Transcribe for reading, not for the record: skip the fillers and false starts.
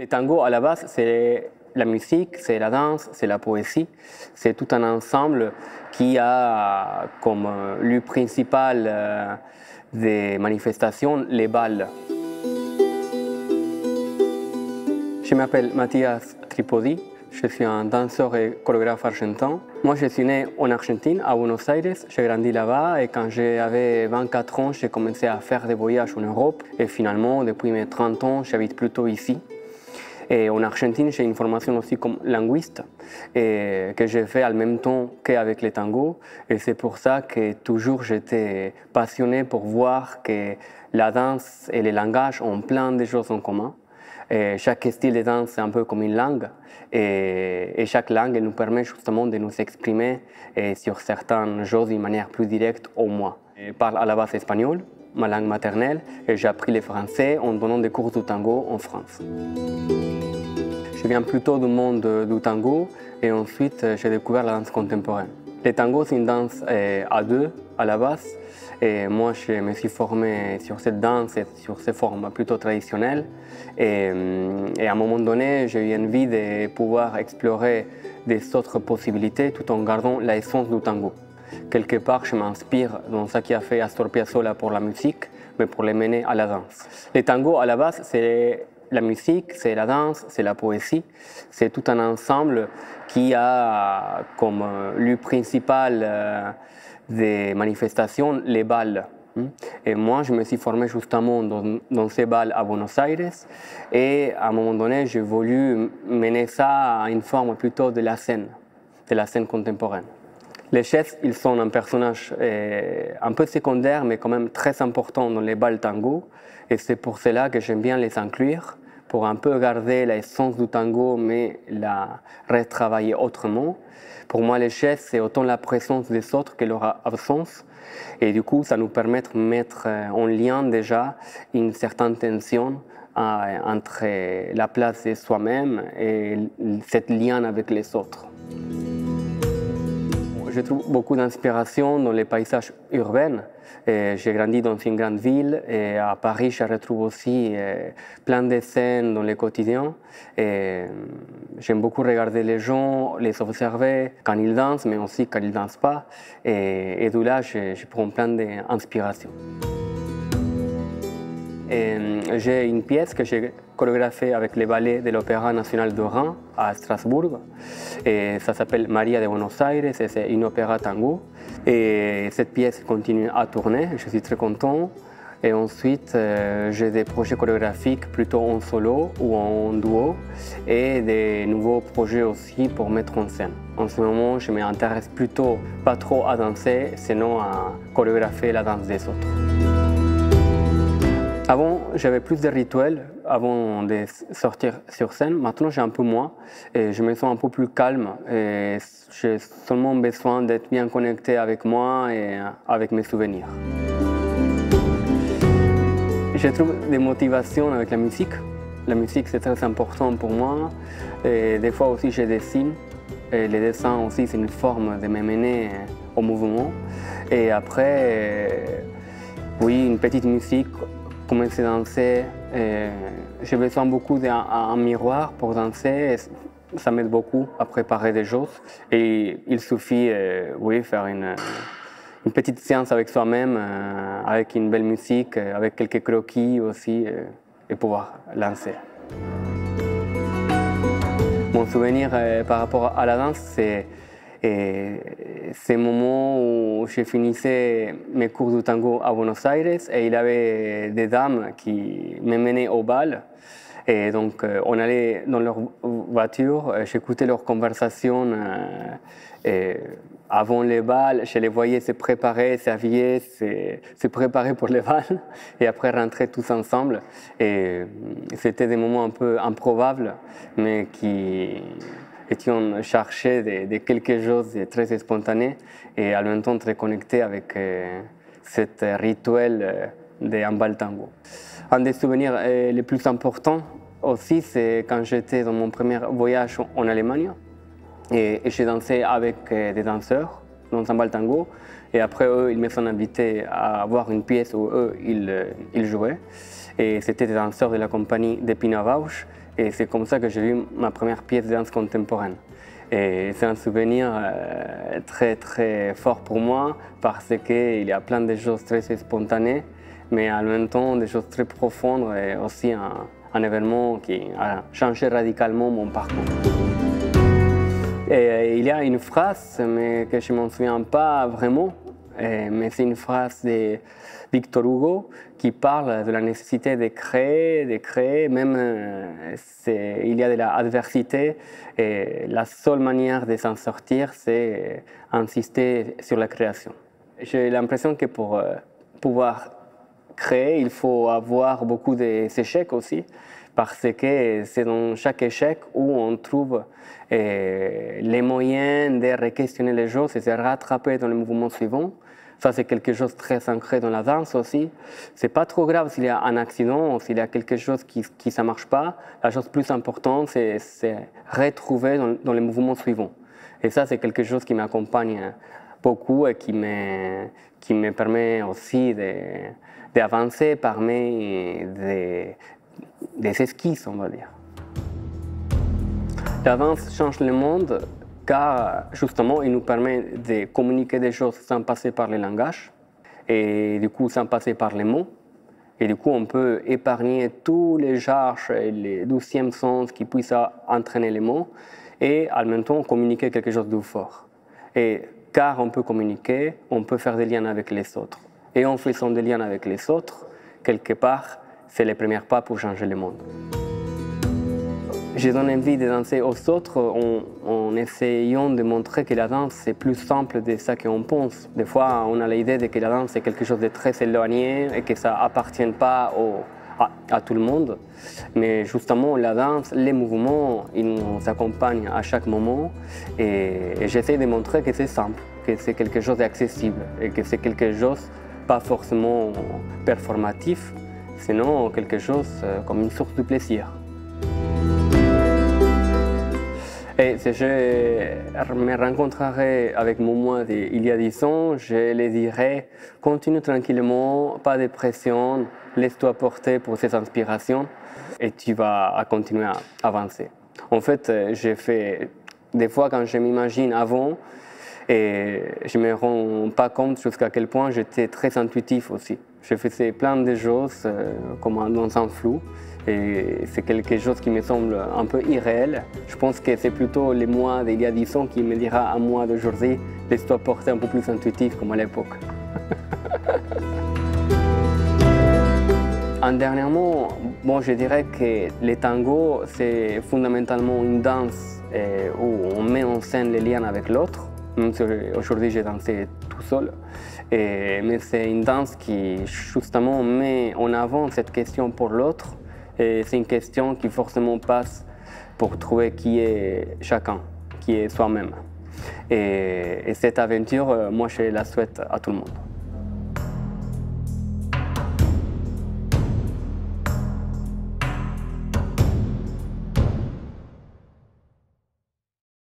Le tango, à la base, c'est la musique, c'est la danse, c'est la poésie. C'est tout un ensemble qui a comme lieu principal des manifestations les bals. Je m'appelle Mathias Tripodi, je suis un danseur et chorégraphe argentin. Moi, je suis né en Argentine, à Buenos Aires. J'ai grandi là-bas et quand j'avais 24 ans, j'ai commencé à faire des voyages en Europe. Et finalement, depuis mes 30 ans, j'habite plutôt ici. Et en Argentine, j'ai une formation aussi comme linguiste et que j'ai fait en même temps qu'avec le tango. Et c'est pour ça que toujours j'étais passionné pour voir que la danse et le langage ont plein de choses en commun. Et chaque style de danse est un peu comme une langue et chaque langue nous permet justement de nous exprimer sur certaines choses d'une manière plus directe au moins. Je parle à la base espagnol, ma langue maternelle, et j'ai appris le français en donnant des cours de tango en France. Je viens plutôt du monde du tango et ensuite j'ai découvert la danse contemporaine. Le tango, c'est une danse à deux à la base. Et moi, je me suis formé sur cette danse et sur ces formes plutôt traditionnelles. Et à un moment donné, j'ai eu envie de pouvoir explorer des autres possibilités tout en gardant l'essence du tango. Quelque part, je m'inspire dans ce qui a fait Astor Piazzolla pour la musique, mais pour les mener à la danse. Le tango, à la base, c'est la musique, c'est la danse, c'est la poésie. C'est tout un ensemble qui a comme lieu principal des manifestations les bals. Et moi, je me suis formé justement dans ces bals à Buenos Aires. Et à un moment donné, j'ai voulu mener ça à une forme plutôt de la scène contemporaine. Les chefs, ils sont un personnage un peu secondaire, mais quand même très important dans les bals tango. Et c'est pour cela que j'aime bien les inclure, pour un peu garder l'essence du tango, mais la retravailler autrement. Pour moi, les chefs, c'est autant la présence des autres que leur absence. Et du coup, ça nous permet de mettre en lien déjà une certaine tension entre la place de soi-même et cette lien avec les autres. Je trouve beaucoup d'inspiration dans les paysages urbains. J'ai grandi dans une grande ville et à Paris, je retrouve aussi plein de scènes dans le quotidien. J'aime beaucoup regarder les gens, les observer quand ils dansent, mais aussi quand ils ne dansent pas. Et de là, je prends plein d'inspiration. J'ai une pièce que j'ai chorégraphiée avec les ballets de l'Opéra national de Reims à Strasbourg. Et ça s'appelle Maria de Buenos Aires et c'est une opéra tango. Et cette pièce continue à tourner, je suis très content. Et ensuite, j'ai des projets chorégraphiques plutôt en solo ou en duo et des nouveaux projets aussi pour mettre en scène. En ce moment, je m'intéresse plutôt pas trop à danser, sinon à chorégraphier la danse des autres. Avant, j'avais plus de rituels avant de sortir sur scène. Maintenant, j'ai un peu moins et je me sens un peu plus calme. Et j'ai seulement besoin d'être bien connecté avec moi et avec mes souvenirs. Je trouve des motivations avec la musique. La musique, c'est très important pour moi. Et des fois aussi, je dessine. Et le dessin aussi, c'est une forme de me mener au mouvement. Et après, oui, une petite musique. Commencer à danser, j'ai besoin beaucoup d'un miroir pour danser, et ça m'aide beaucoup à préparer des choses. Et il suffit, oui, faire une petite séance avec soi-même, avec une belle musique, avec quelques croquis aussi, et pouvoir lancer. Mon souvenir par rapport à la danse, c'est ces moments où je finissais mes cours de tango à Buenos Aires et il y avait des dames qui me menaient au bal. Et donc on allait dans leur voiture, j'écoutais leurs conversations avant les balles, je les voyais se préparer, s'habiller, se préparer pour les balles et après rentrer tous ensemble. Et c'était des moments un peu improbables, mais qui étions cherchés de quelque chose de très spontané et en même temps très connecté avec cet rituel d'un bal tango. Un des souvenirs les plus importants aussi, c'est quand j'étais dans mon premier voyage en Allemagne et j'ai dansé avec des danseurs dans un bal tango et après eux, ils me sont invités à voir une pièce où eux, ils jouaient. Et c'était des danseurs de la compagnie de Pina Bausch Et c'est comme ça que j'ai vu ma première pièce de danse contemporaine. Et c'est un souvenir très très fort pour moi parce qu'il y a plein de choses très spontanées, mais en même temps des choses très profondes et aussi un événement qui a changé radicalement mon parcours. Et il y a une phrase, mais que je ne m'en souviens pas vraiment, mais c'est une phrase de Victor Hugo qui parle de la nécessité de créer, même il y a de l'adversité et la seule manière de s'en sortir, c'est insister sur la création. J'ai l'impression que pour pouvoir créer, il faut avoir beaucoup d'échecs aussi, parce que c'est dans chaque échec où on trouve les moyens de re-questionner les choses et de se rattraper dans le mouvement suivant. Ça, c'est quelque chose de très ancré dans la danse aussi. C'est pas trop grave s'il y a un accident ou s'il y a quelque chose qui ne marche pas. La chose plus importante, c'est retrouver dans le mouvement suivant. Et ça, c'est quelque chose qui m'accompagne beaucoup et qui me permet aussi d'avancer parmi des esquisses, on va dire. La danse change le monde car justement, il nous permet de communiquer des choses sans passer par le langage et du coup sans passer par les mots. Et du coup, on peut épargner tous les charges et les 12e sens qui puissent entraîner les mots et en même temps communiquer quelque chose de fort. Et car on peut communiquer, on peut faire des liens avec les autres. Et en faisant des liens avec les autres, quelque part, c'est les premiers pas pour changer le monde. Je donne envie de danser aux autres en essayant de montrer que la danse c'est plus simple de ce qu'on pense. Des fois, on a l'idée que la danse c'est quelque chose de très éloigné et que ça n'appartient pas à tout le monde. Mais justement, la danse, les mouvements, ils nous accompagnent à chaque moment. Et j'essaie de montrer que c'est simple, que c'est quelque chose d'accessible et que c'est quelque chose pas forcément performatif, sinon quelque chose comme une source de plaisir. Et si je me rencontrerai avec mon moi d'il y a 10 ans, je lui dirais « Continue tranquillement, pas de pression, laisse-toi porter pour ces inspirations et tu vas continuer à avancer. » En fait, j'ai fait des fois quand je m'imagine avant et je ne me rends pas compte jusqu'à quel point j'étais très intuitif aussi. Je faisais plein de choses comme dans un flou. Et c'est quelque chose qui me semble un peu irréel. Je pense que c'est plutôt les moi d'il y a 10 ans qui me dira à moi d'aujourd'hui laisse-toi porter un peu plus intuitif comme à l'époque. Dernièrement, je dirais que le tango, c'est fondamentalement une danse où on met en scène les liens avec l'autre. Même si aujourd'hui j'ai dansé tout seul. Mais c'est une danse qui justement met en avant cette question pour l'autre. Et c'est une question qui forcément passe pour trouver qui est chacun, qui est soi-même. Et cette aventure, moi je la souhaite à tout le monde.